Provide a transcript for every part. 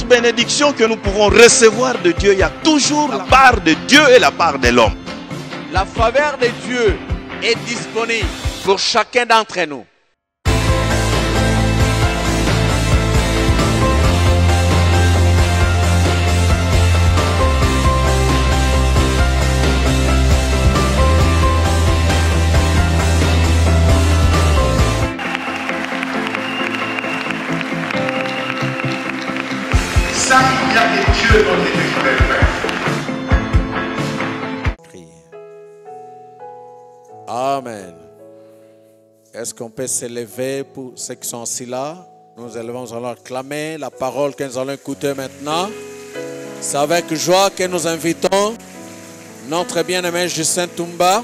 bénédiction que nous pouvons recevoir de Dieu, il y a toujours la part de Dieu et la part de l'homme. La faveur de Dieu est disponible pour chacun d'entre nous. Ça, il n'y a que Dieu dont il peut faire. Amen. Est-ce qu'on peut s'élever pour ceux qui sont assis là? Nous élevons, allons clamer la parole que nous allons écouter maintenant. C'est avec joie que nous invitons notre bien-aimé Justin Toumba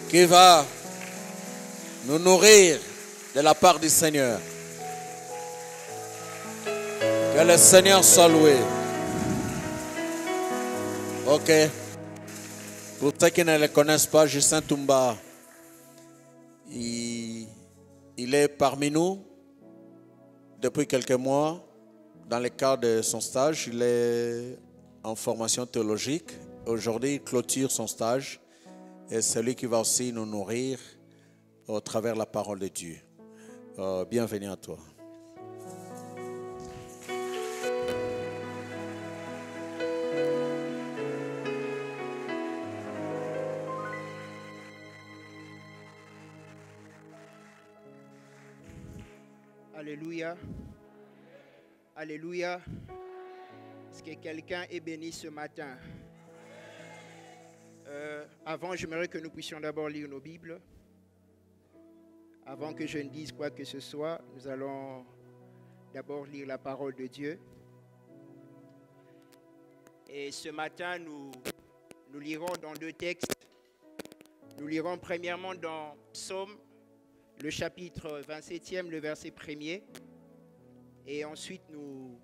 qui va nous nourrir de la part du Seigneur. Que le Seigneur soit loué. Ok. Pour ceux qui ne le connaissent pas, Justin Toumba, il est parmi nous depuis quelques mois. Dans le cadre de son stage, il est en formation théologique. Aujourd'hui, il clôture son stage. Et c'est lui qui va aussi nous nourrir au travers de la parole de Dieu. Bienvenue à toi. Alléluia. Alléluia. Est-ce que quelqu'un est béni ce matin? Avant, j'aimerais que nous puissions d'abord lire nos Bibles. Avant que je ne dise quoi que ce soit, nous allons d'abord lire la parole de Dieu. Et ce matin, nous lirons dans deux textes. Nous lirons premièrement dans Psaume, le chapitre 27e, le verset 1er. Et ensuite, nous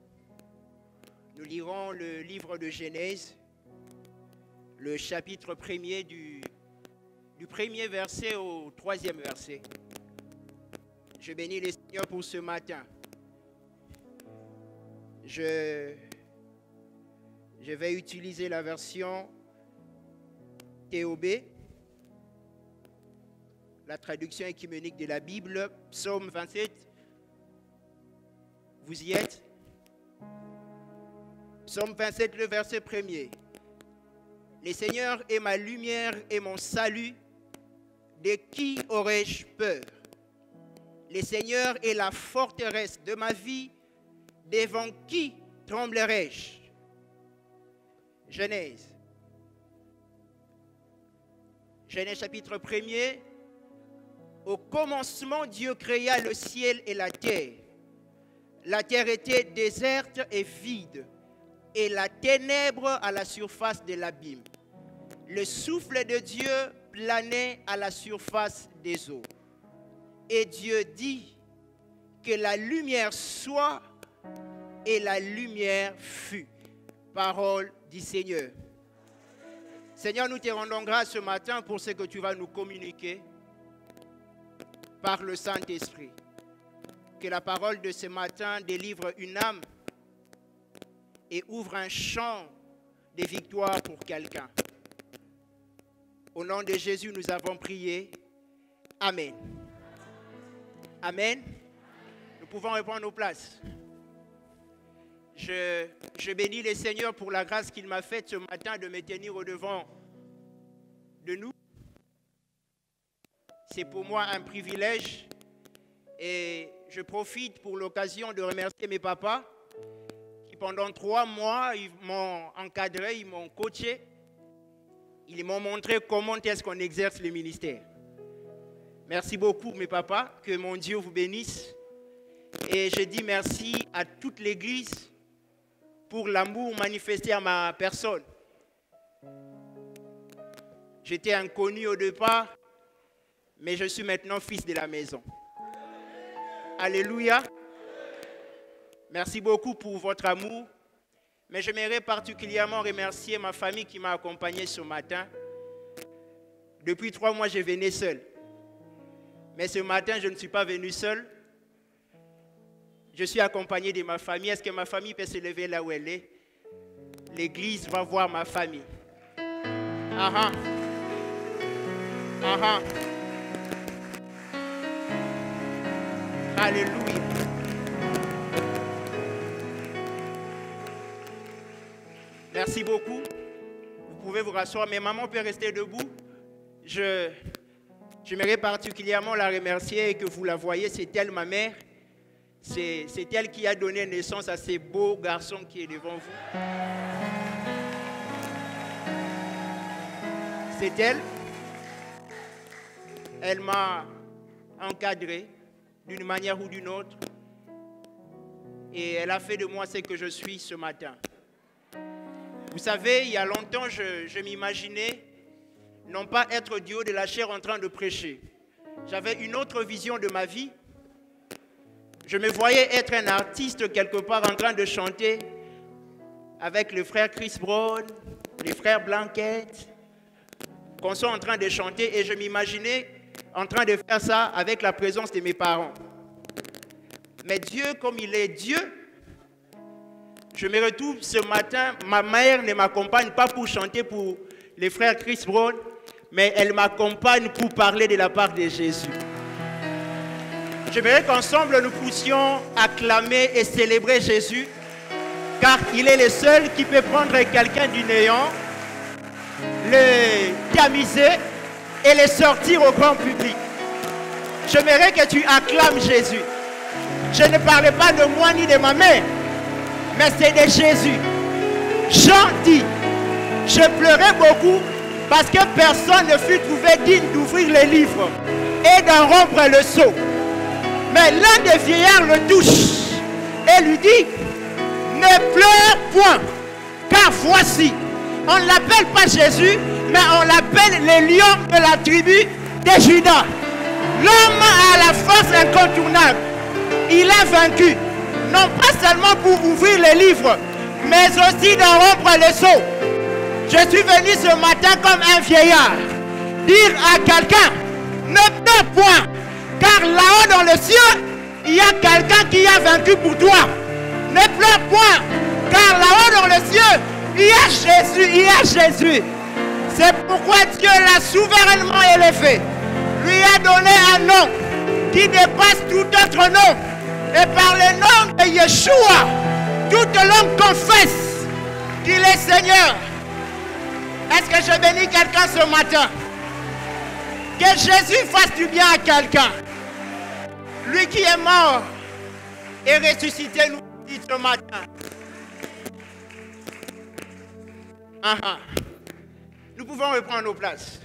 lirons le livre de Genèse, le chapitre 1er du premier verset au 3e verset. Je bénis le Seigneur pour ce matin. Je vais utiliser la version TOB, la traduction écuménique de la Bible, Psaume 27. Vous y êtes? Psaume 27, le verset 1er. Le Seigneur est ma lumière et mon salut. De qui aurais-je peur? Le Seigneur est la forteresse de ma vie. Devant qui tremblerai-je? Genèse. Genèse chapitre 1er. Au commencement, Dieu créa le ciel et la terre. La terre était déserte et vide, et la ténèbre à la surface de l'abîme. Le souffle de Dieu planait à la surface des eaux. Et Dieu dit que la lumière soit, et la lumière fut. Parole du Seigneur. Seigneur, nous te rendons grâce ce matin pour ce que tu vas nous communiquer par le Saint-Esprit. Que la parole de ce matin délivre une âme et ouvre un champ de victoire pour quelqu'un. Au nom de Jésus, nous avons prié. Amen. Amen. Nous pouvons reprendre nos places. Je bénis le Seigneur pour la grâce qu'il m'a faite ce matin de me tenir au-devant de nous. C'est pour moi un privilège et je profite pour l'occasion de remercier mes papas qui pendant 3 mois, ils m'ont encadré, ils m'ont coaché. Ils m'ont montré comment est-ce qu'on exerce le ministère. Merci beaucoup mes papas, que mon Dieu vous bénisse. Et je dis merci à toute l'Église pour l'amour manifesté à ma personne. J'étais inconnu au départ, mais je suis maintenant fils de la maison. Alléluia. Merci beaucoup pour votre amour. Mais j'aimerais particulièrement remercier ma famille qui m'a accompagné ce matin. Depuis 3 mois, je venais seul. Mais ce matin, je ne suis pas venu seul. Je suis accompagné de ma famille. Est-ce que ma famille peut se lever là où elle est? L'église va voir ma famille. Ah ah. Ah ah. Alléluia. Merci beaucoup. Vous pouvez vous rasseoir, mais maman peut rester debout. J'aimerais particulièrement la remercier et que vous la voyez. C'est elle, ma mère. C'est elle qui a donné naissance à ce beau garçon qui est devant vous. C'est elle. Elle m'a encadré d'une manière ou d'une autre. Et elle a fait de moi ce que je suis ce matin. Vous savez, il y a longtemps, je m'imaginais non pas être du haut de la chair en train de prêcher. J'avais une autre vision de ma vie. Je me voyais être un artiste quelque part en train de chanter avec le frère Chris Brown, les frères Blanquette, qu'on soit en train de chanter, et je m'imaginais en train de faire ça avec la présence de mes parents. Mais Dieu, comme il est Dieu, je me retrouve ce matin, ma mère ne m'accompagne pas pour chanter pour les frères Chris Brown, mais elle m'accompagne pour parler de la part de Jésus. J'aimerais qu'ensemble nous puissions acclamer et célébrer Jésus, car il est le seul qui peut prendre quelqu'un du néant, le tamiser et le sortir au grand public. J'aimerais que tu acclames Jésus. Je ne parle pas de moi ni de ma mère, mais c'est de Jésus. Jean dit, je pleurais beaucoup parce que personne ne fut trouvé digne d'ouvrir les livres et d'en rompre le sceau. Mais l'un des vieillards le touche et lui dit, ne pleure point, car voici, on ne l'appelle pas Jésus, mais on l'appelle le lion de la tribu de Juda. L'homme a la force incontournable. Il a vaincu, non pas seulement pour ouvrir les livres, mais aussi d'en rompre le sceau. Je suis venu ce matin comme un vieillard, dire à quelqu'un, ne pleure point, car là-haut dans le ciel, il y a quelqu'un qui a vaincu pour toi. Ne pleure point, car là-haut dans le ciel, il y a Jésus, il y a Jésus. C'est pourquoi Dieu l'a souverainement élevé. Lui a donné un nom qui dépasse tout autre nom. Et par le nom de Yeshua, toute langue confesse qu'il est Seigneur. Est-ce que je bénis quelqu'un ce matin? Que Jésus fasse du bien à quelqu'un. Lui qui est mort et ressuscité, nous dit ce matin. Nous pouvons reprendre nos places.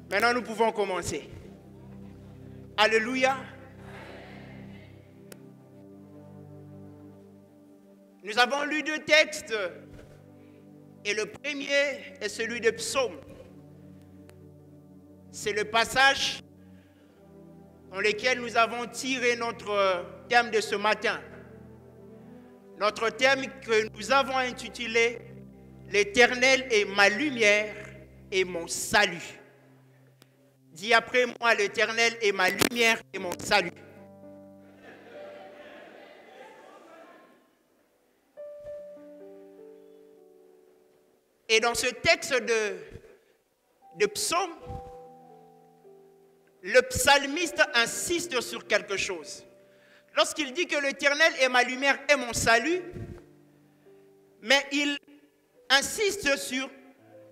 Maintenant, nous pouvons commencer. Alléluia. Nous avons lu deux textes. Et le premier est celui de Psaume. C'est le passage dans lequel nous avons tiré notre thème de ce matin. Notre thème que nous avons intitulé « L'Éternel est ma lumière et mon salut ». Dis après moi, l'Éternel est ma lumière et mon salut. Et dans ce texte de Psaume, le psalmiste insiste sur quelque chose. Lorsqu'il dit que l'Éternel est ma lumière et mon salut, mais il insiste sur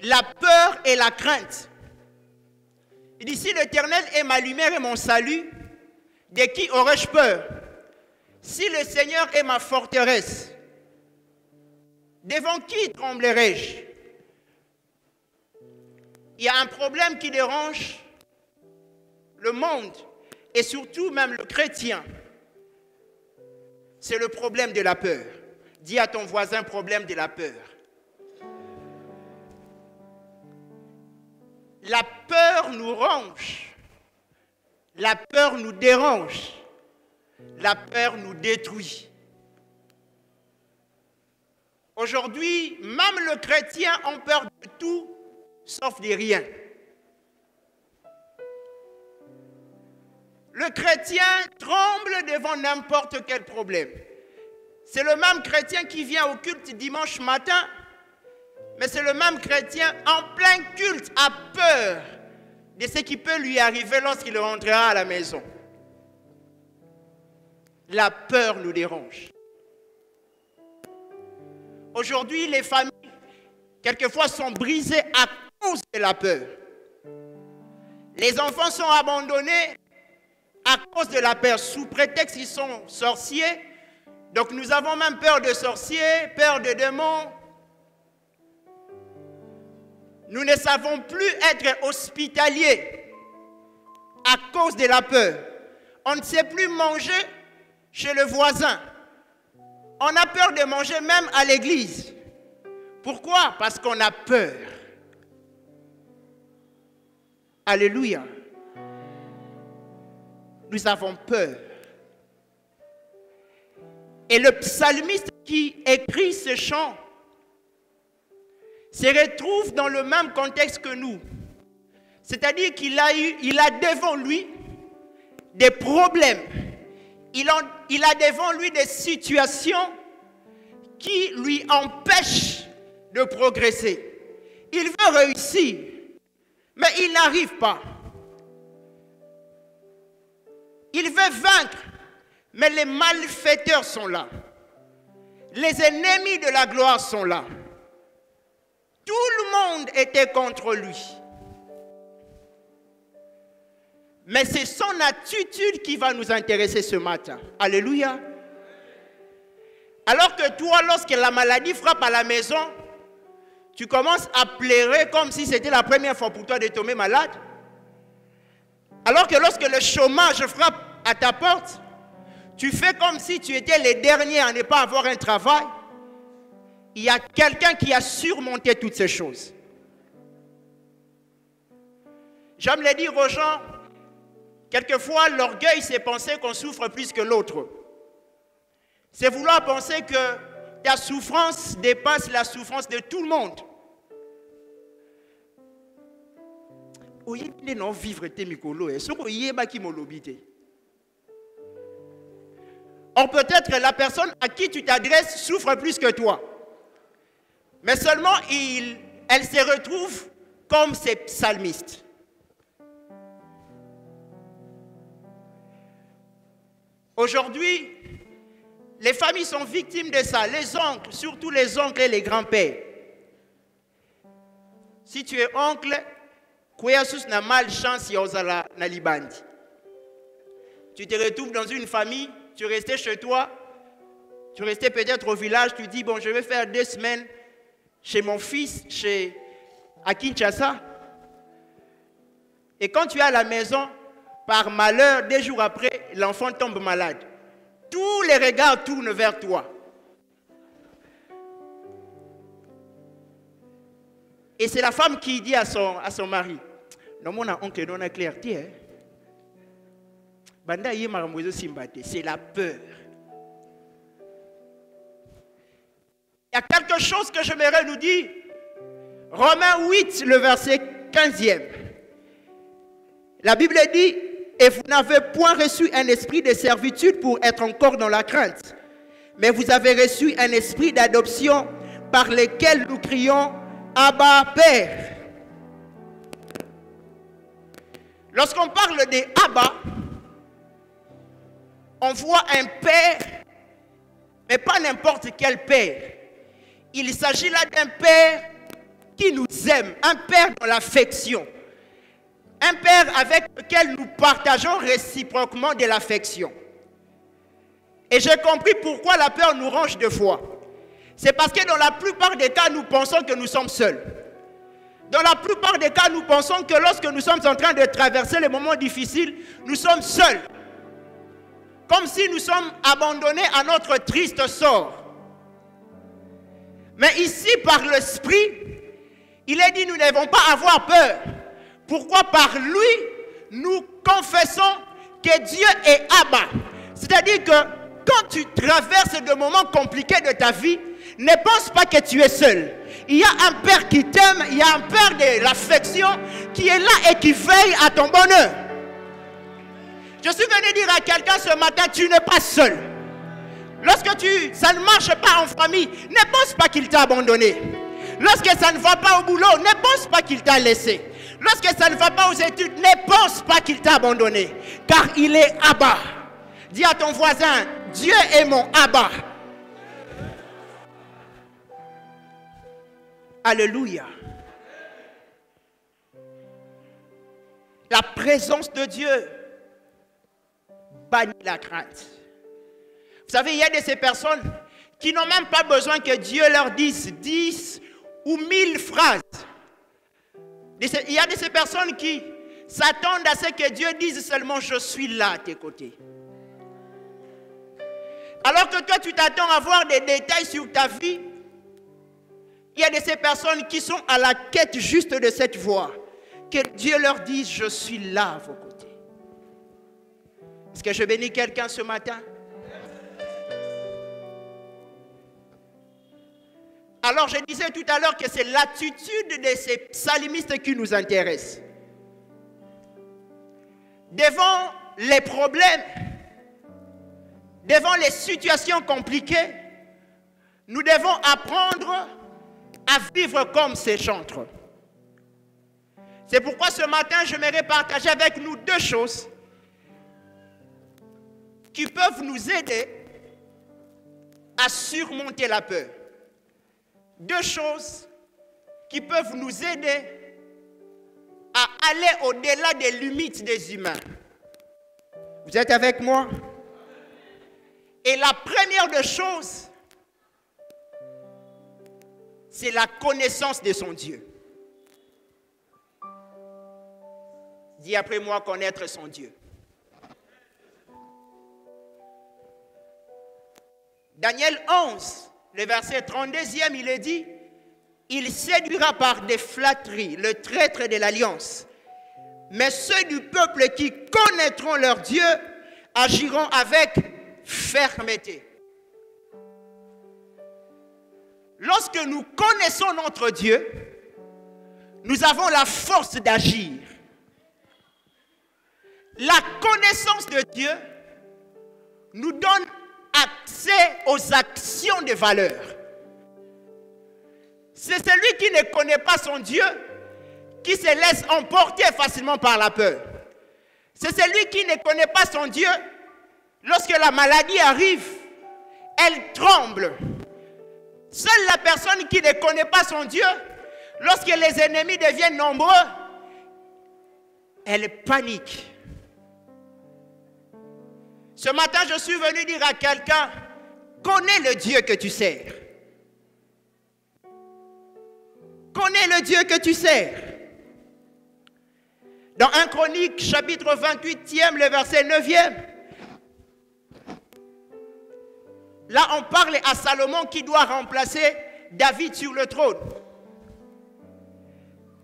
la peur et la crainte. Il dit, si l'Éternel est ma lumière et mon salut, de qui aurais-je peur? Si le Seigneur est ma forteresse, devant qui tremblerai-je? Il y a un problème qui dérange le monde et surtout même le chrétien. C'est le problème de la peur. Dis à ton voisin, problème de la peur. La peur nous ronge. La peur nous dérange. La peur nous détruit. Aujourd'hui, même le chrétien a peur de tout, sauf de rien. Le chrétien tremble devant n'importe quel problème. C'est le même chrétien qui vient au culte dimanche matin, mais c'est le même chrétien en plein culte a peur de ce qui peut lui arriver lorsqu'il rentrera à la maison. La peur nous dérange. Aujourd'hui, les familles, quelquefois, sont brisées à cause de la peur. Les enfants sont abandonnés à cause de la peur, sous prétexte qu'ils sont sorciers. Donc nous avons même peur de sorciers, peur de démons. Nous ne savons plus être hospitaliers à cause de la peur. On ne sait plus manger chez le voisin. On a peur de manger même à l'église. Pourquoi? Parce qu'on a peur. Alléluia. Nous avons peur. Et le psalmiste qui écrit ce chant se retrouve dans le même contexte que nous. C'est-à-dire qu'il a devant lui des problèmes. Il a devant lui des situations qui lui empêchent de progresser. Il veut réussir, mais il n'arrive pas. Il veut vaincre, mais les malfaiteurs sont là. Les ennemis de la gloire sont là. Tout le monde était contre lui. Mais c'est son attitude qui va nous intéresser ce matin. Alléluia. Alors que toi, lorsque la maladie frappe à la maison, tu commences à pleurer comme si c'était la première fois pour toi de tomber malade. Alors que lorsque le chômage frappe à ta porte, tu fais comme si tu étais les derniers à ne pas avoir un travail. Il y a quelqu'un qui a surmonté toutes ces choses. J'aime le dire aux gens, quelquefois l'orgueil c'est penser qu'on souffre plus que l'autre. C'est vouloir penser que ta souffrance dépasse la souffrance de tout le monde. Or peut-être la personne à qui tu t'adresses souffre plus que toi. Mais seulement elle se retrouve comme ces psalmistes. Aujourd'hui, les familles sont victimes de ça. Les oncles, surtout les oncles et les grands-pères. Si tu es oncle, tu n'a malchance na libandi. Tu te retrouves dans une famille, tu restais chez toi, tu restais peut-être au village, tu dis, bon, je vais faire 2 semaines chez mon fils, à Kinshasa. Et quand tu es à la maison, par malheur, 2 jours après, l'enfant tombe malade. Tous les regards tournent vers toi. Et c'est la femme qui dit à son mari, non, mon oncle non a clarté. C'est la peur. Il y a quelque chose que j'aimerais nous dire. Romains 8, le verset 15e. La Bible dit, et vous n'avez point reçu un esprit de servitude pour être encore dans la crainte, mais vous avez reçu un esprit d'adoption par lequel nous crions Abba Père. Lorsqu'on parle de Abba, on voit un père, mais pas n'importe quel père. Il s'agit là d'un père qui nous aime, un père dans l'affection. Un père avec lequel nous partageons réciproquement de l'affection. Et j'ai compris pourquoi la peur nous ronge de foi. C'est parce que dans la plupart des cas, nous pensons que nous sommes seuls. Dans la plupart des cas, nous pensons que lorsque nous sommes en train de traverser les moments difficiles, nous sommes seuls. Comme si nous sommes abandonnés à notre triste sort. Mais ici, par l'Esprit, il est dit, nous ne devons pas avoir peur. Pourquoi? Par lui, nous confessons que Dieu est Abba. C'est-à-dire que quand tu traverses des moments compliqués de ta vie, ne pense pas que tu es seul. Il y a un Père qui t'aime, il y a un Père de l'affection qui est là et qui veille à ton bonheur. Je suis venu dire à quelqu'un ce matin, tu n'es pas seul. Lorsque ça ne marche pas en famille, ne pense pas qu'il t'a abandonné. Lorsque ça ne va pas au boulot, ne pense pas qu'il t'a laissé. Lorsque ça ne va pas aux études, ne pense pas qu'il t'a abandonné. Car il est Abba. Dis à ton voisin, Dieu est mon Abba. Alléluia. La présence de Dieu bannit la crainte. Vous savez, il y a de ces personnes qui n'ont même pas besoin que Dieu leur dise 10 ou 1000 phrases. Il y a de ces personnes qui s'attendent à ce que Dieu dise seulement « Je suis là à tes côtés ». Alors que toi, tu t'attends à voir des détails sur ta vie. Il y a de ces personnes qui sont à la quête juste de cette voix. Que Dieu leur dise « Je suis là à vos côtés ». Est-ce que je bénis quelqu'un ce matin? Alors je disais tout à l'heure que c'est l'attitude de ces psalmistes qui nous intéresse. Devant les problèmes, devant les situations compliquées, nous devons apprendre à vivre comme ces chantres. C'est pourquoi ce matin, j'aimerais partager avec nous deux choses qui peuvent nous aider à surmonter la peur. Deux choses qui peuvent nous aider à aller au-delà des limites des humains. Vous êtes avec moi? Et la première des choses, c'est la connaissance de son Dieu. Dis après moi, connaître son Dieu. Daniel 11, le verset 32e, il est dit, il séduira par des flatteries le traître de l'alliance. Mais ceux du peuple qui connaîtront leur Dieu agiront avec fermeté. Lorsque nous connaissons notre Dieu, nous avons la force d'agir. La connaissance de Dieu nous donne accès aux actions de valeur. C'est celui qui ne connaît pas son Dieu qui se laisse emporter facilement par la peur. C'est celui qui ne connaît pas son Dieu, lorsque la maladie arrive, elle tremble. Seule la personne qui ne connaît pas son Dieu, lorsque les ennemis deviennent nombreux, elle panique. Ce matin, je suis venu dire à quelqu'un, connais le Dieu que tu sers. Connais le Dieu que tu sers. Dans 1 Chronique, chapitre 28e, le verset 9e, là, on parle à Salomon qui doit remplacer David sur le trône.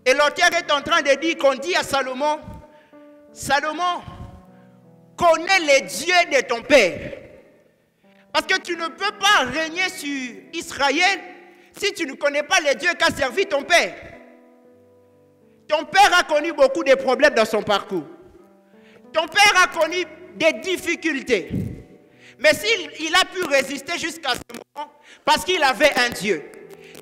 Et l'auteur est en train de dire qu'on dit à Salomon, Salomon, connais les dieux de ton père. Parce que tu ne peux pas régner sur Israël si tu ne connais pas les dieux qu'a servi ton père. Ton père a connu beaucoup de problèmes dans son parcours. Ton père a connu des difficultés. Mais il a pu résister jusqu'à ce moment parce qu'il avait un Dieu.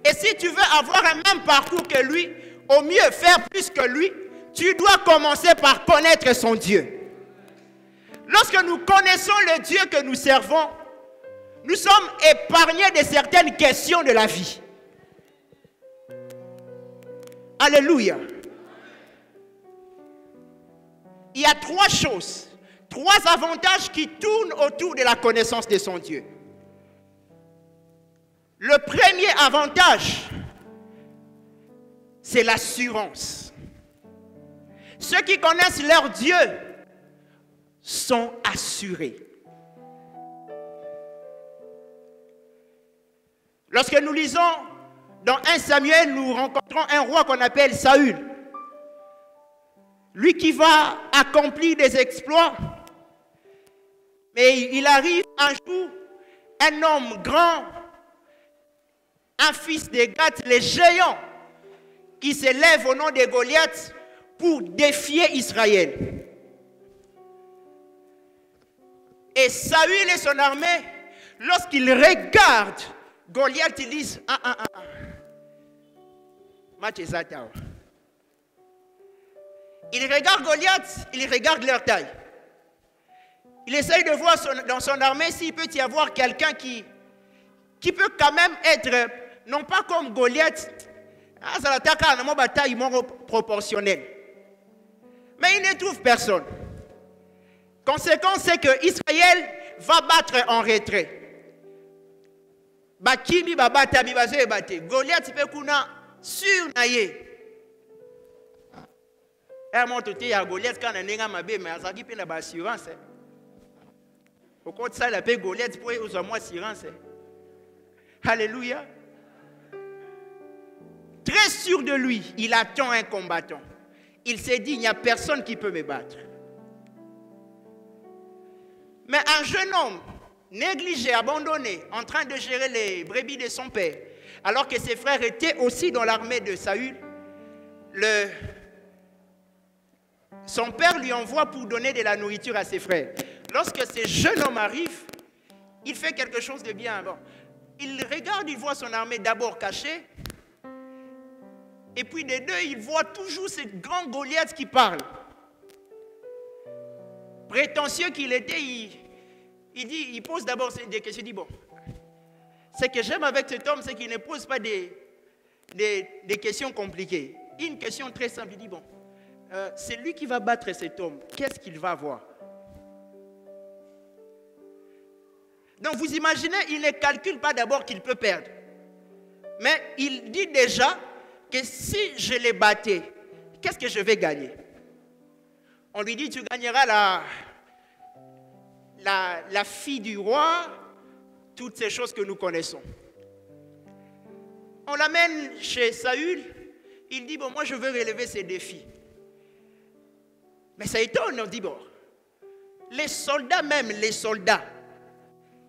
Et si tu veux avoir un même parcours que lui, au mieux faire plus que lui, tu dois commencer par connaître son Dieu. Lorsque nous connaissons le Dieu que nous servons, nous sommes épargnés de certaines questions de la vie. Alléluia. Il y a trois choses, trois avantages qui tournent autour de la connaissance de son Dieu. Le premier avantage, c'est l'assurance. Ceux qui connaissent leur Dieu sont assurés. Lorsque nous lisons dans 1 Samuel, nous rencontrons un roi qu'on appelle Saül. Lui qui va accomplir des exploits. Mais il arrive un jour, un homme grand, un fils de Gath, les géants, qui se lève au nom de Goliath pour défier Israël. Et Saül et son armée, lorsqu'ils regardent Goliath, ils disent, ils regardent Goliath, ils regardent leur taille. Il essaye de voir dans son armée s'il peut y avoir quelqu'un qui peut quand même être, non pas comme Goliath, ça l'attaque à une bataille proportionnelle. Mais il ne trouve personne. Conséquence, c'est que Israël va battre en retrait. Goliath peut kuna sur naye. Il y a Goliath quand on a mabé, mais ça qui peut na assurance. Au compte ça, la paix Goliath pour aux moi assurance. Alléluia. Très sûr de lui, il attend un combattant. Il s'est dit, il n'y a personne qui peut me battre. Mais un jeune homme, négligé, abandonné, en train de gérer les brebis de son père, alors que ses frères étaient aussi dans l'armée de Saül, son père lui envoie pour donner de la nourriture à ses frères. Lorsque ce jeune homme arrive, il fait quelque chose de bien. Bon, il regarde, il voit son armée d'abord cachée, et puis des deux, il voit toujours ce grand Goliath qui parle. Prétentieux qu'il était, il pose d'abord des questions. Il dit, bon, ce que j'aime avec cet homme, c'est qu'il ne pose pas des questions compliquées. Une question très simple, il dit, bon, c'est lui qui va battre cet homme. Qu'est-ce qu'il va avoir? Donc vous imaginez, il ne calcule pas d'abord qu'il peut perdre. Mais il dit déjà que si je les battais, qu'est-ce que je vais gagner? On lui dit, tu gagneras la fille du roi, toutes ces choses que nous connaissons. On l'amène chez Saül, il dit, bon, moi je veux relever ces défis. Mais ça étonne, on dit, bon, les soldats même,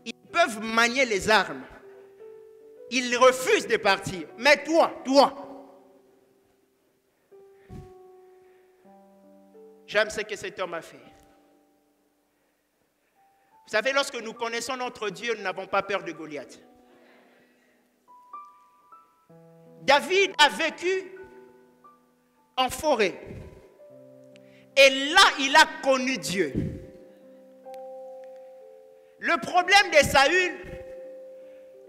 ils peuvent manier les armes. Ils refusent de partir. Mais toi, j'aime ce que cet homme a fait. Vous savez, lorsque nous connaissons notre Dieu, nous n'avons pas peur de Goliath. David a vécu en forêt. Et là, il a connu Dieu. Le problème de Saül,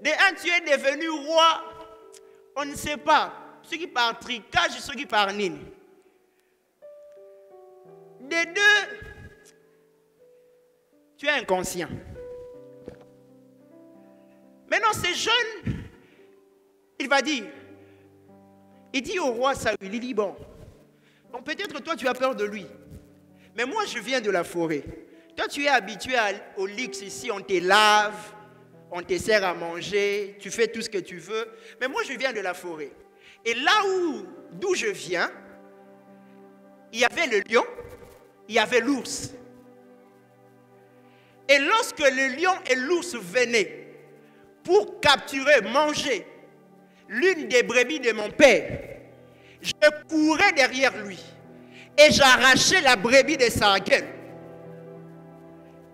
tu es devenu roi, on ne sait pas. Ceux qui parlent tricage, ceux qui parlent nini. Des deux, tu es inconscient. Maintenant, ces jeunes, il va dire, il dit au roi Saül, il dit, bon, peut-être toi tu as peur de lui, mais moi je viens de la forêt. Toi tu es habitué au luxe ici, on te lave, on te sert à manger, tu fais tout ce que tu veux, mais moi je viens de la forêt. Et là d'où je viens, il y avait le lion, il y avait l'ours. Et lorsque le lion et l'ours venaient pour capturer, manger l'une des brebis de mon père, je courais derrière lui et j'arrachais la brebis de sa gueule.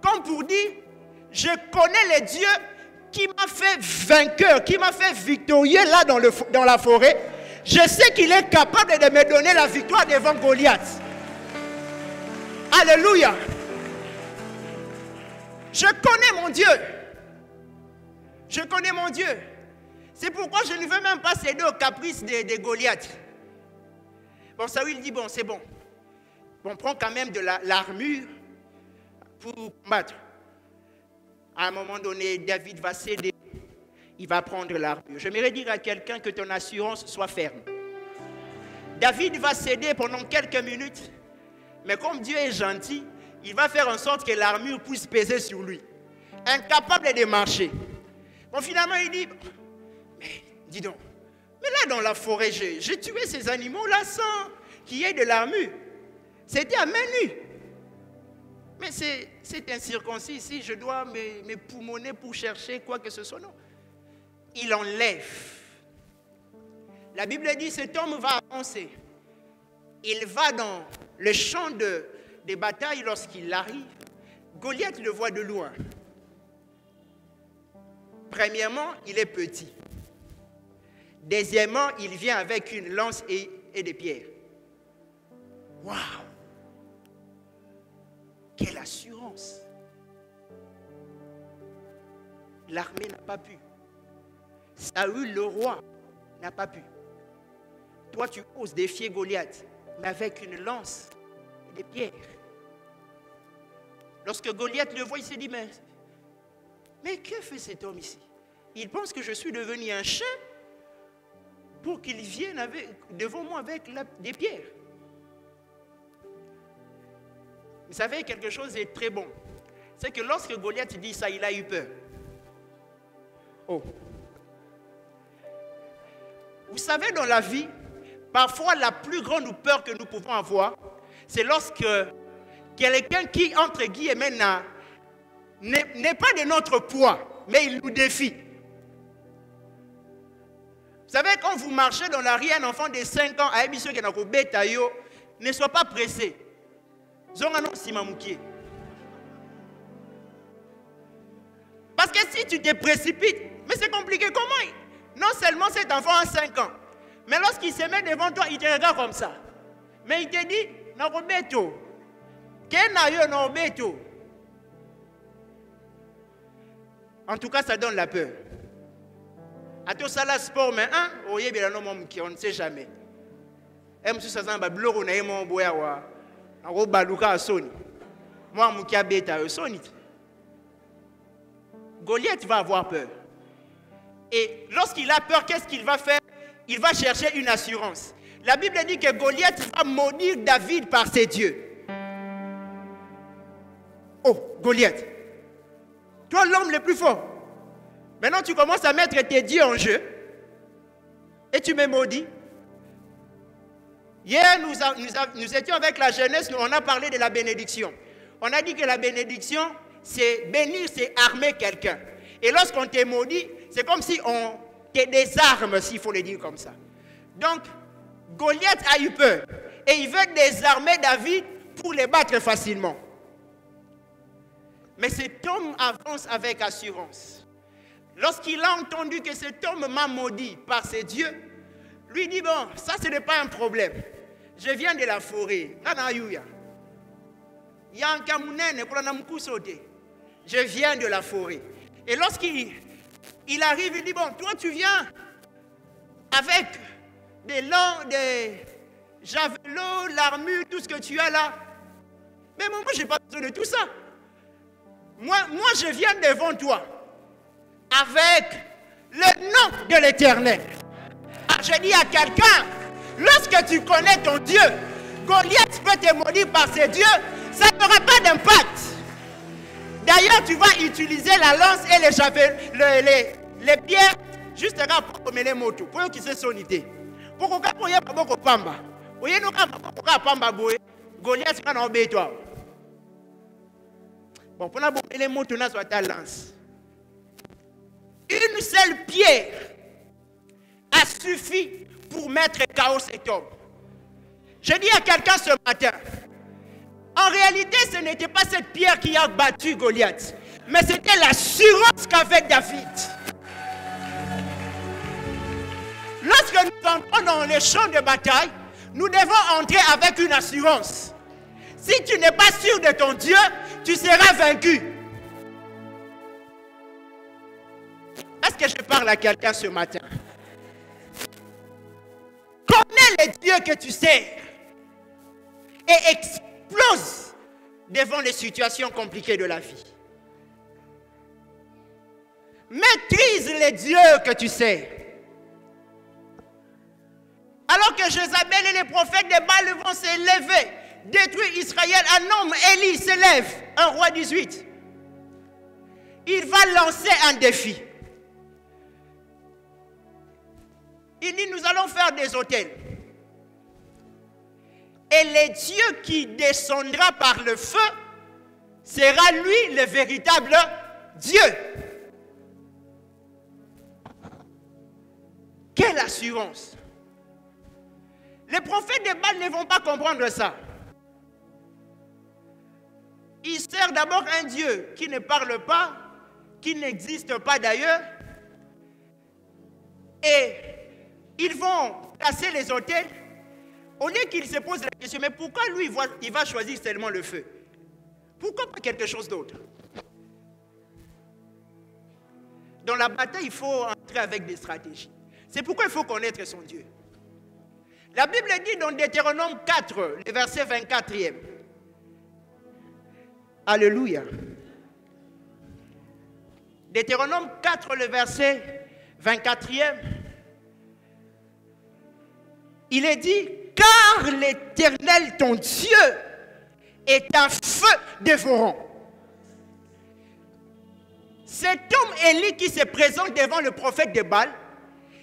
Comme pour dire, je connais le Dieu qui m'a fait vainqueur, qui m'a fait victorieux là dans la forêt. Je sais qu'il est capable de me donner la victoire devant Goliath. Alléluia. Je connais mon Dieu. Je connais mon Dieu. C'est pourquoi je ne veux même pas céder aux caprices de Goliath. Bon, Saül dit, bon, c'est bon. On prend quand même de l'armure pour combattre. À un moment donné, David va céder. Il va prendre l'armure. J'aimerais dire à quelqu'un que ton assurance soit ferme. David va céder pendant quelques minutes. Mais comme Dieu est gentil, il va faire en sorte que l'armure puisse peser sur lui. Incapable de marcher. Bon, finalement, il dit, mais dis donc, mais là dans la forêt, j'ai tué ces animaux-là sans qu'il y ait de l'armure. C'était à main nue. Mais c'est incirconcis ici, je dois me poumonner pour chercher quoi que ce soit. Non. Il enlève. La Bible dit, cet homme va avancer. Il va dans le champ de bataille lorsqu'il arrive. Goliath le voit de loin. Premièrement, il est petit. Deuxièmement, il vient avec une lance et des pierres. Waouh! Quelle assurance! L'armée n'a pas pu. Saül, le roi, n'a pas pu. Toi, tu oses défier Goliath, mais avec une lance et des pierres. Lorsque Goliath le voit, il s'est dit, mais que fait cet homme ici? Il pense que je suis devenu un chien pour qu'il vienne devant moi avec des pierres. Vous savez, quelque chose est très bon. C'est que lorsque Goliath dit ça, il a eu peur. Oh. Vous savez, dans la vie, parfois la plus grande peur que nous pouvons avoir, c'est lorsque quelqu'un qui, entre guillemets, n'est pas de notre poids, mais il nous défie. Vous savez, quand vous marchez dans la rue, un enfant de 5 ans, ne sois pas pressé. Parce que si tu te précipites, mais c'est compliqué, comment? Non seulement cet enfant a 5 ans, mais lorsqu'il se met devant toi, il te regarde comme ça. Mais il te dit, Narobeto, Kenayo Narobeto. En tout cas, ça donne la peur. À tout ça, la sport, mais on ne sait jamais. Goliath va avoir peur. Et lorsqu'il a peur, qu'est-ce qu'il va faire? Il va chercher une assurance. La Bible dit que Goliath va maudire David par ses dieux. Oh, Goliath, toi l'homme le plus fort. Maintenant tu commences à mettre tes dieux en jeu et tu me maudis. Hier, nous étions avec la jeunesse, on a parlé de la bénédiction. On a dit que la bénédiction, c'est bénir, c'est armer quelqu'un. Et lorsqu'on te maudit, c'est comme si on te désarme, s'il faut le dire comme ça. Donc, Goliath a eu peur. Et il veut désarmer David pour le battre facilement. Mais cet homme avance avec assurance. Lorsqu'il a entendu que cet homme m'a maudit par ses dieux, lui dit, bon, ça ce n'est pas un problème. Je viens de la forêt. Je viens de la forêt. Et lorsqu'il arrive, il dit, bon, toi tu viens avec des javelots, l'armure, tout ce que tu as là. Mais moi, je n'ai pas besoin de tout ça. Moi, je viens devant toi avec le nom de l'Éternel. Ah, je dis à quelqu'un, lorsque tu connais ton Dieu, Goliath peut te maudire par ses dieux, ça n'aura pas d'impact. D'ailleurs, tu vas utiliser la lance et les pierres juste pour mener les motos, pour qu'ils se sonité. Pour que vous ayez pas beaucoup de pamba. Vous ayez pas pamba boé. Goliath va en embêter toi. Bon, pour mener les motos, on a ta lance. Une seule pierre a suffi pour mettre chaos cet homme. Je dis à quelqu'un ce matin, en réalité, ce n'était pas cette pierre qui a battu Goliath, mais c'était l'assurance qu'avait David. Lorsque nous entrons dans les champs de bataille, nous devons entrer avec une assurance. Si tu n'es pas sûr de ton Dieu, tu seras vaincu. Est-ce que je parle à quelqu'un ce matin? Connais les dieux que tu sers et explose devant les situations compliquées de la vie. Maîtrise les dieux que tu sers. Alors que Jézabel et les prophètes de Baal vont s'élever, détruire Israël, un homme, Élie, s'élève, un roi 18. Il va lancer un défi. Il dit, nous allons faire des autels. Et le Dieu qui descendra par le feu sera lui le véritable Dieu. Quelle assurance! Les prophètes de Baal ne vont pas comprendre ça. Il sert d'abord un Dieu qui ne parle pas, qui n'existe pas d'ailleurs. Et ils vont casser les autels. Au lieu qu'ils se posent la question, mais pourquoi lui, il va choisir seulement le feu? Pourquoi pas quelque chose d'autre? Dans la bataille, il faut entrer avec des stratégies. C'est pourquoi il faut connaître son Dieu. La Bible dit dans Deutéronome 4, le verset 24e. Alléluia. Deutéronome 4, le verset 24e. Il est dit, car l'Éternel, ton Dieu, est un feu dévorant. Cet homme Élie qui se présente devant le prophète de Baal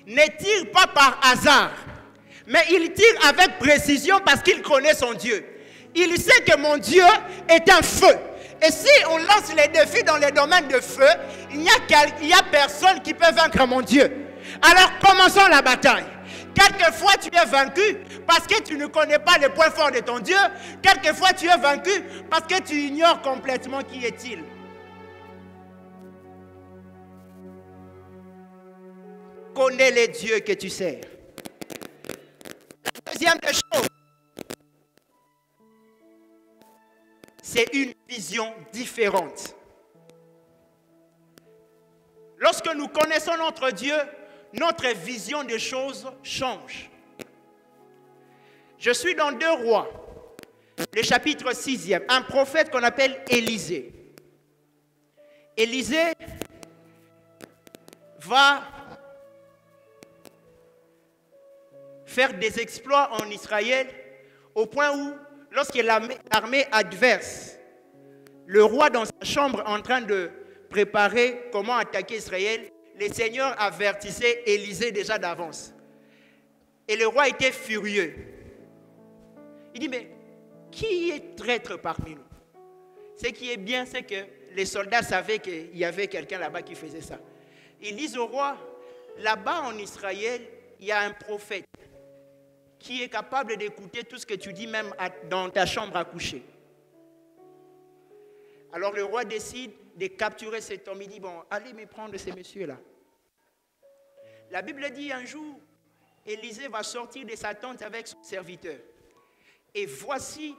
ne tire pas par hasard, mais il tire avec précision parce qu'il connaît son Dieu. Il sait que mon Dieu est un feu. Et si on lance les défis dans les domaines de feu, il n'y a personne qui peut vaincre mon Dieu. Alors commençons la bataille. Quelquefois tu es vaincu parce que tu ne connais pas les points forts de ton Dieu. Quelquefois tu es vaincu parce que tu ignores complètement qui est-il. Connais les dieux que tu sers. Deuxième des choses, c'est une vision différente. Lorsque nous connaissons notre Dieu, notre vision des choses change. Je suis dans 2 Rois, le chapitre 6e, un prophète qu'on appelle Élisée. Élisée va faire des exploits en Israël au point où, lorsque l'armée adverse, le roi dans sa chambre en train de préparer comment attaquer Israël, le Seigneur avertissait Élisée déjà d'avance. Et le roi était furieux. Il dit, mais qui est traître parmi nous? Ce qui est bien, c'est que les soldats savaient qu'il y avait quelqu'un là-bas qui faisait ça. Ils disent au roi, là-bas en Israël, il y a un prophète qui est capable d'écouter tout ce que tu dis même dans ta chambre à coucher. Alors le roi décide de capturer cet homme. Il dit, bon, allez me prendre ces messieurs-là. La Bible dit un jour, Élisée va sortir de sa tente avec son serviteur. Et voici,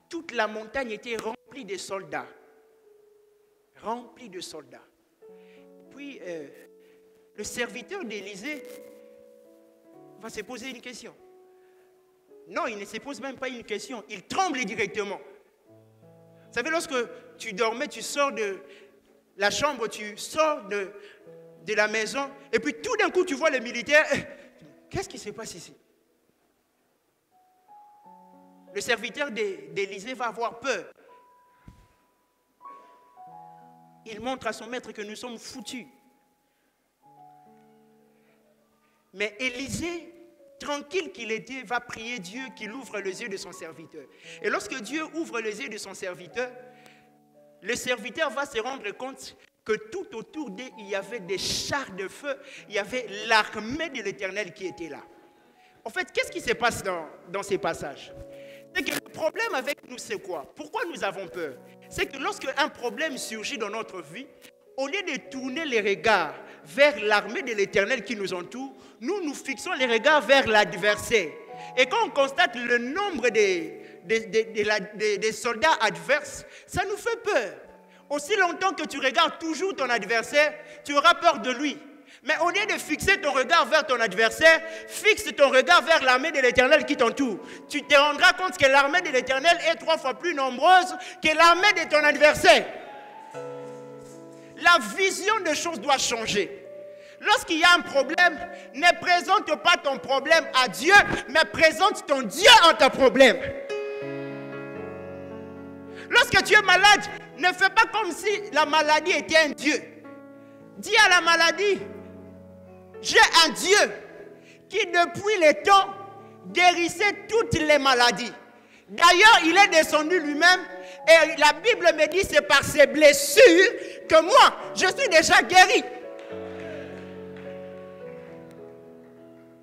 toute la montagne était remplie de soldats. Remplie de soldats. Puis, le serviteur d'Élisée va se poser une question. Non, il ne se pose même pas une question. Il tremble directement. Vous savez, lorsque tu dormais, tu sors de la chambre, tu sors de la maison, et puis tout d'un coup, tu vois les militaires. Qu'est-ce qui se passe ici? Le serviteur d'Élisée va avoir peur. Il montre à son maître que nous sommes foutus. Mais Élisée, tranquille qu'il était, va prier Dieu qu'il ouvre les yeux de son serviteur. Et lorsque Dieu ouvre les yeux de son serviteur, le serviteur va se rendre compte que tout autour d'eux, il y avait des chars de feu, il y avait l'armée de l'Éternel qui était là. En fait, qu'est-ce qui se passe dans ces passages? C'est que le problème avec nous, c'est quoi? Pourquoi nous avons peur? C'est que lorsque un problème surgit dans notre vie, au lieu de tourner les regards vers l'armée de l'Éternel qui nous entoure, nous fixons les regards vers l'adversaire. Et quand on constate le nombre des soldats adverses, ça nous fait peur. Aussi longtemps que tu regardes toujours ton adversaire, tu auras peur de lui. Mais au lieu de fixer ton regard vers ton adversaire, fixe ton regard vers l'armée de l'Éternel qui t'entoure. Tu te rendras compte que l'armée de l'Éternel est 3 fois plus nombreuse que l'armée de ton adversaire. La vision des choses doit changer. Lorsqu'il y a un problème, ne présente pas ton problème à Dieu, mais présente ton Dieu en ton problème. Lorsque tu es malade, ne fais pas comme si la maladie était un Dieu. Dis à la maladie, j'ai un Dieu qui depuis les temps guérissait toutes les maladies. D'ailleurs, il est descendu lui-même et la Bible me dit c'est par ses blessures que moi, je suis déjà guéri.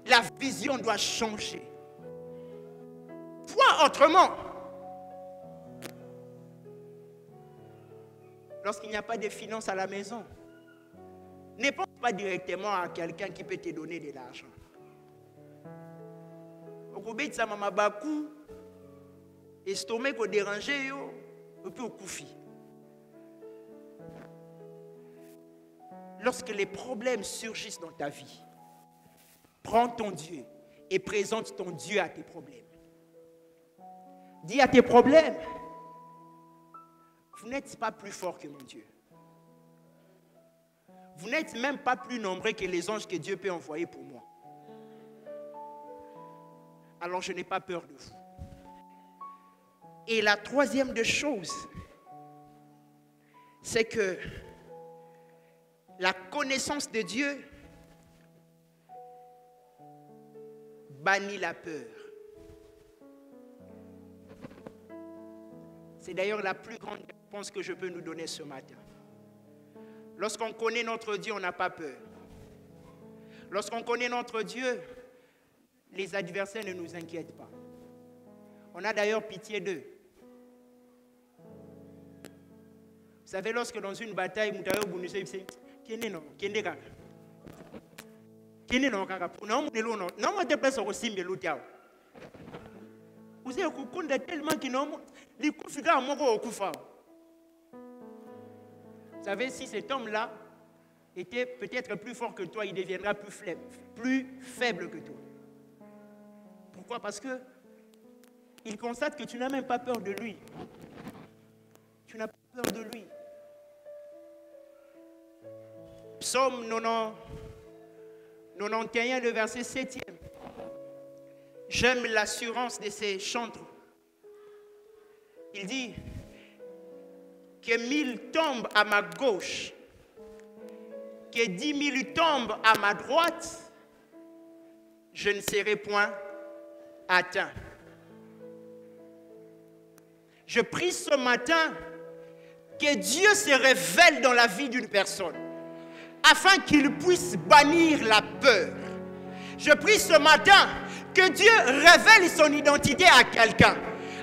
La vision doit changer. Vois autrement. lorsqu'il n'y a pas de finances à la maison, ne pense pas directement à quelqu'un qui peut te donner de l'argent. Okobetisa mama baku, estomac ko déranger yo, et puis au koufi. Lorsque les problèmes surgissent dans ta vie, prends ton Dieu et présente ton Dieu à tes problèmes. Dis à tes problèmes, vous n'êtes pas plus fort que mon Dieu. Vous n'êtes même pas plus nombreux que les anges que Dieu peut envoyer pour moi. Alors je n'ai pas peur de vous. Et la troisième des choses, c'est que la connaissance de Dieu bannit la peur. C'est d'ailleurs la plus grande réponse que je peux nous donner ce matin. Lorsqu'on connaît notre Dieu, on n'a pas peur. Lorsqu'on connaît notre Dieu, les adversaires ne nous inquiètent pas. On a d'ailleurs pitié d'eux. Vous savez, lorsque dans une bataille, vous savez, si cet homme-là était peut-être plus fort que toi, il deviendra plus faible que toi. Pourquoi? Parce que il constate que tu n'as même pas peur de lui. Tu n'as pas peur de lui. Psaume 91, le verset 7e. J'aime l'assurance de ces chantres. Il dit que 1000 tombent à ma gauche, que 10 000 tombent à ma droite, je ne serai point atteint. Je prie ce matin que Dieu se révèle dans la vie d'une personne, afin qu'il puisse bannir la peur. Je prie ce matin que Dieu révèle son identité à quelqu'un.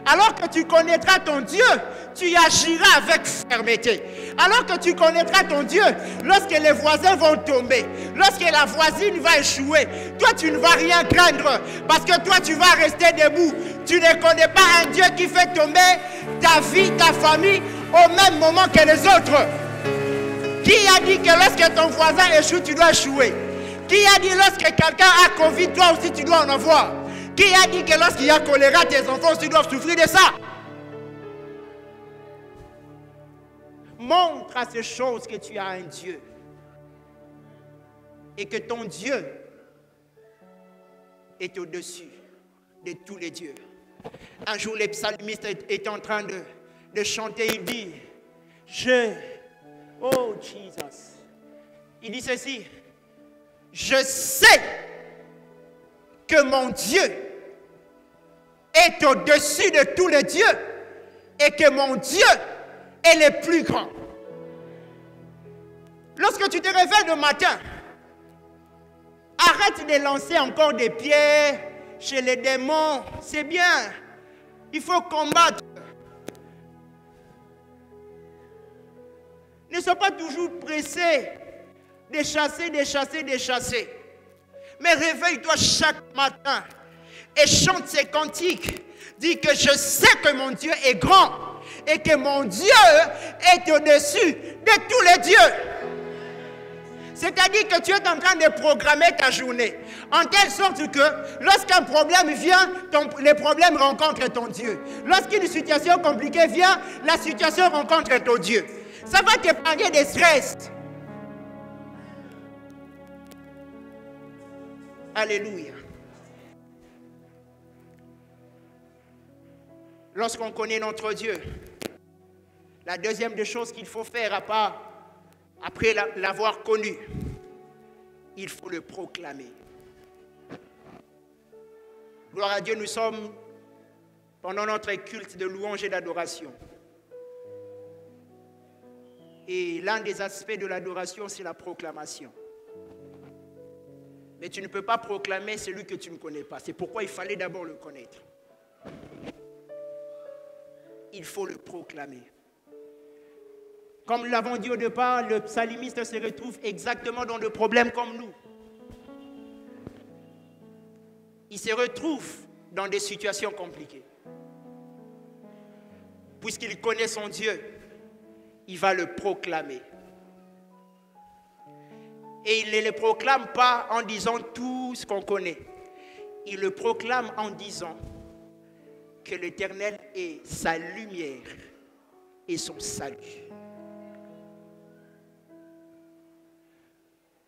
Alors que tu connaîtras ton Dieu, tu agiras avec fermeté. Alors que tu connaîtras ton Dieu, lorsque les voisins vont tomber, lorsque la voisine va échouer, toi tu ne vas rien craindre, parce que toi tu vas rester debout. Tu ne connais pas un Dieu qui fait tomber ta vie, ta famille au même moment que les autres. Qui a dit que lorsque ton voisin échoue, tu dois échouer? Qui a dit lorsque quelqu'un a Covid, toi aussi tu dois en avoir? Qui a dit que lorsqu'il y a choléra, tes enfants aussi doivent souffrir de ça? Montre à ces choses que tu as un Dieu. Et que ton Dieu est au-dessus de tous les dieux. Un jour, le psalmiste est en train de chanter, il dit, oh Jesus. Il dit ceci, je sais que mon Dieu est au-dessus de tous les dieux et que mon Dieu est le plus grand. Lorsque tu te réveilles le matin, arrête de lancer encore des pierres chez les démons. C'est bien. Il faut combattre. Ne sois pas toujours pressé de chasser, de chasser, de chasser. Mais réveille-toi chaque matin et chante ces cantiques. Dis que je sais que mon Dieu est grand et que mon Dieu est au-dessus de tous les dieux. C'est-à-dire que tu es en train de programmer ta journée en telle sorte que lorsqu'un problème vient, les problèmes rencontrent ton Dieu. Lorsqu'une situation compliquée vient, la situation rencontre ton Dieu. Ça va t'épargner des stress. Alléluia. Lorsqu'on connaît notre Dieu, la deuxième des choses qu'il faut faire après l'avoir connu, il faut le proclamer. Gloire à Dieu, nous sommes pendant notre culte de louange et d'adoration. Et l'un des aspects de l'adoration, c'est la proclamation. Mais tu ne peux pas proclamer celui que tu ne connais pas. C'est pourquoi il fallait d'abord le connaître. Il faut le proclamer. Comme nous l'avons dit au départ, le psalmiste se retrouve exactement dans le problème comme nous. Il se retrouve dans des situations compliquées. Puisqu'il connaît son Dieu, il va le proclamer. Et il ne le proclame pas en disant tout ce qu'on connaît. Il le proclame en disant que l'Éternel est sa lumière et son salut.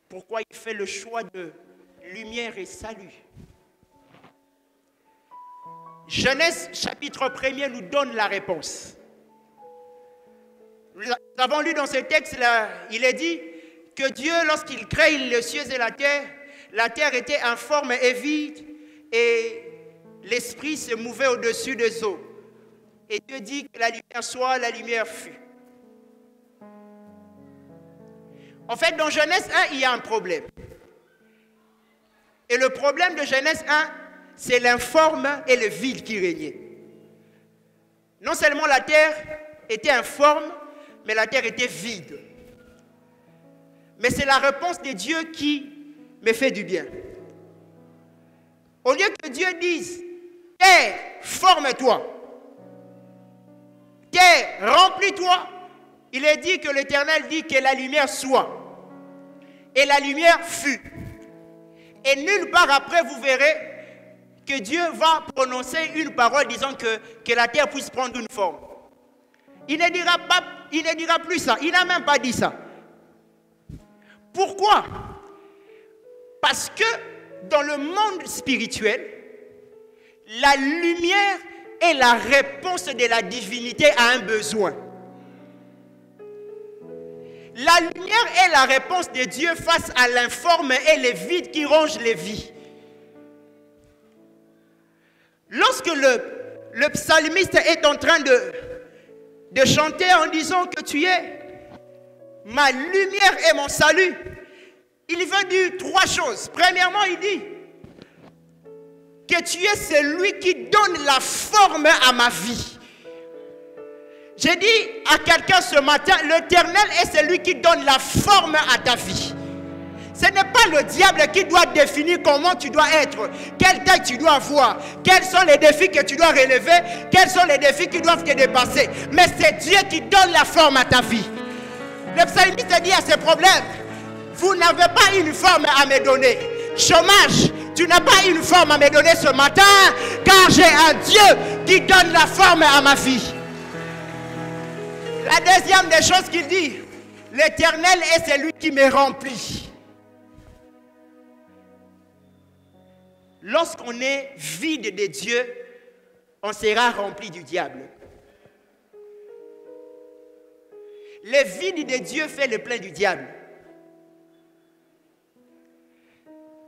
Pourquoi il fait le choix de lumière et salut? Genèse chapitre 1er nous donne la réponse. Nous avons lu dans ce texte-là, il est dit que Dieu, lorsqu'il crée les cieux et la terre était informe et vide et l'esprit se mouvait au-dessus des eaux. Et Dieu dit que la lumière soit, la lumière fut. En fait, dans Genèse 1, il y a un problème. Et le problème de Genèse 1, c'est l'informe et le vide qui régnaient. Non seulement la terre était informe, mais la terre était vide. Mais c'est la réponse de Dieu qui me fait du bien. Au lieu que Dieu dise, terre, forme-toi, terre, remplis-toi, il est dit que l'Éternel dit que la lumière soit. Et la lumière fut. Et nulle part après, vous verrez que Dieu va prononcer une parole disant que la terre puisse prendre une forme. Il ne dira plus ça. Il n'a même pas dit ça. Pourquoi? Parce que dans le monde spirituel, la lumière est la réponse de la divinité à un besoin. La lumière est la réponse de Dieu face à l'informe et les vides qui rongent les vies. Lorsque le psalmiste est en train de chanter en disant que tu es ma lumière et mon salut, il veut dire trois choses. Premièrement, il dit que tu es celui qui donne la forme à ma vie. J'ai dit à quelqu'un ce matin, l'Éternel est celui qui donne la forme à ta vie. Ce n'est pas le diable qui doit définir comment tu dois être, quelle taille tu dois avoir, quels sont les défis que tu dois relever, quels sont les défis qui doivent te dépasser. Mais c'est Dieu qui donne la forme à ta vie. Le psalmiste dit à ces problèmes, vous n'avez pas une forme à me donner. Chômage, tu n'as pas une forme à me donner ce matin, car j'ai un Dieu qui donne la forme à ma vie. La deuxième des choses qu'il dit, l'Éternel est celui qui me remplit. Lorsqu'on est vide de Dieu, on sera rempli du diable. Le vide de Dieu fait le plein du diable.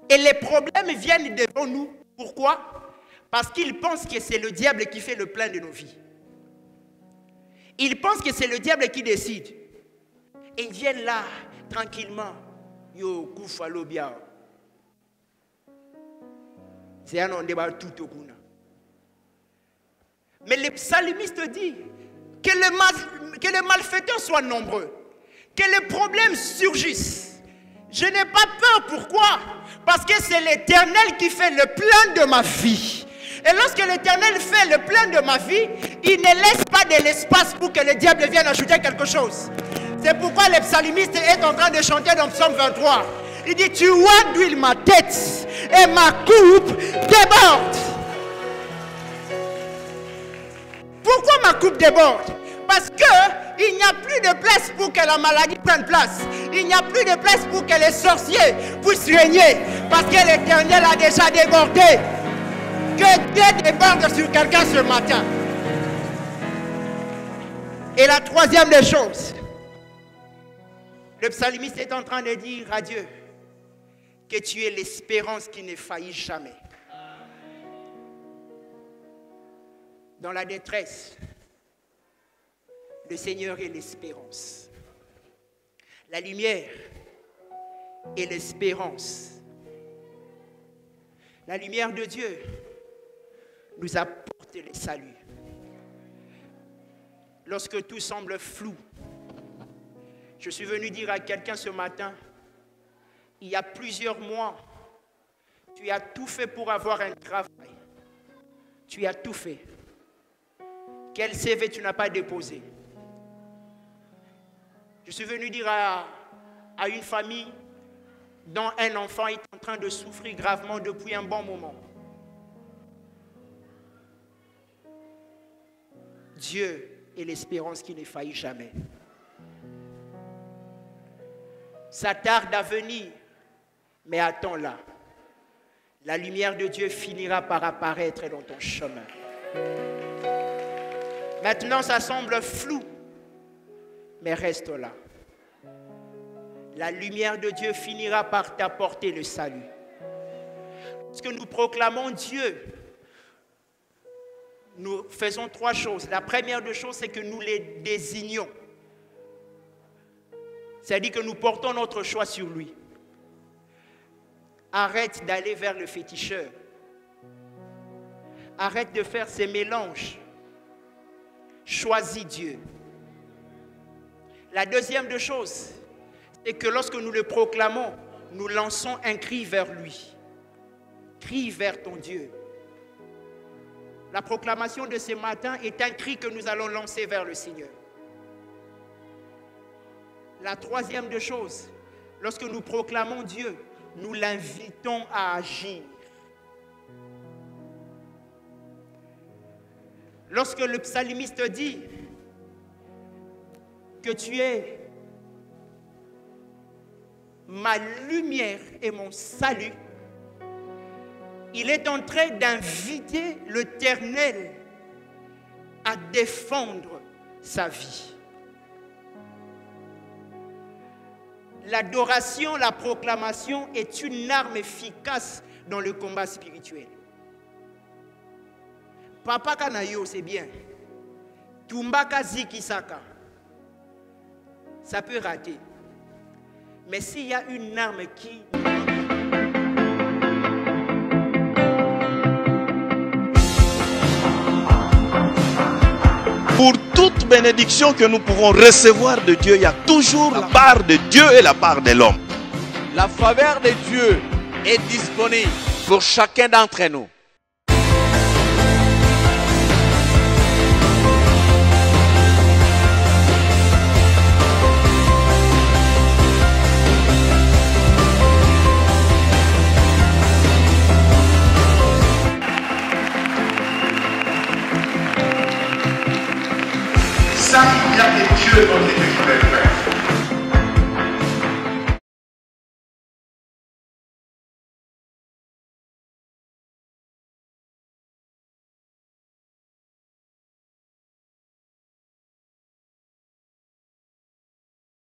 Et les problèmes viennent devant nous. Pourquoi? Parce qu'ils pensent que c'est le diable qui fait le plein de nos vies. Ils pensent que c'est le diable qui décide. Et ils viennent là, tranquillement. Yo, koufalo bien. C'est un débat tout au bout. Mais le psalmiste dit que les malfaiteurs soient nombreux, que les problèmes surgissent. Je n'ai pas peur. Pourquoi? Parce que c'est l'Éternel qui fait le plein de ma vie. Et lorsque l'Éternel fait le plein de ma vie, il ne laisse pas de l'espace pour que le diable vienne ajouter quelque chose. C'est pourquoi le psalmiste est en train de chanter dans Psaume 23. Il dit, tu oins d'huile ma tête et ma coupe déborde. Pourquoi ma coupe déborde? Parce qu'il n'y a plus de place pour que la maladie prenne place. Il n'y a plus de place pour que les sorciers puissent régner. Parce que l'Éternel a déjà débordé. Que Dieu déborde sur quelqu'un ce matin. Et la troisième des choses, le psalmiste est en train de dire à Dieu que tu es l'espérance qui ne faillit jamais. Dans la détresse, le Seigneur est l'espérance. La lumière est l'espérance. La lumière de Dieu nous apporte le salut. Lorsque tout semble flou, Je suis venu dire à quelqu'un ce matin, il y a plusieurs mois, tu as tout fait pour avoir un travail. Tu as tout fait. Quel CV tu n'as pas déposé? Je suis venu dire à une famille dont un enfant est en train de souffrir gravement depuis un bon moment. Dieu est l'espérance qui ne faillit jamais. Ça tarde à venir, mais attends-la. La lumière de Dieu finira par apparaître dans ton chemin. Maintenant, ça semble flou, mais reste là. La lumière de Dieu finira par t'apporter le salut. Parce que nous proclamons Dieu, nous faisons trois choses. La première des choses, c'est que nous les désignons. C'est-à-dire que nous portons notre choix sur lui. Arrête d'aller vers le féticheur. Arrête de faire ces mélanges. Choisis Dieu. La deuxième des choses, c'est que lorsque nous le proclamons, nous lançons un cri vers lui. Crie vers ton Dieu. La proclamation de ce matin est un cri que nous allons lancer vers le Seigneur. La troisième des choses, lorsque nous proclamons Dieu, nous l'invitons à agir. Lorsque le psalmiste dit que tu es ma lumière et mon salut, il est en train d'inviter l'Éternel à défendre sa vie. L'adoration, la proclamation est une arme efficace dans le combat spirituel. Papa Kanayo, c'est bien. Tumbaka Zikisaka, ça peut rater. Mais s'il y a une arme qui... Pour toute bénédiction que nous pouvons recevoir de Dieu, il y a toujours la part de Dieu et la part de l'homme. La faveur de Dieu est disponible pour chacun d'entre nous. Ça, il y a des dieux dans les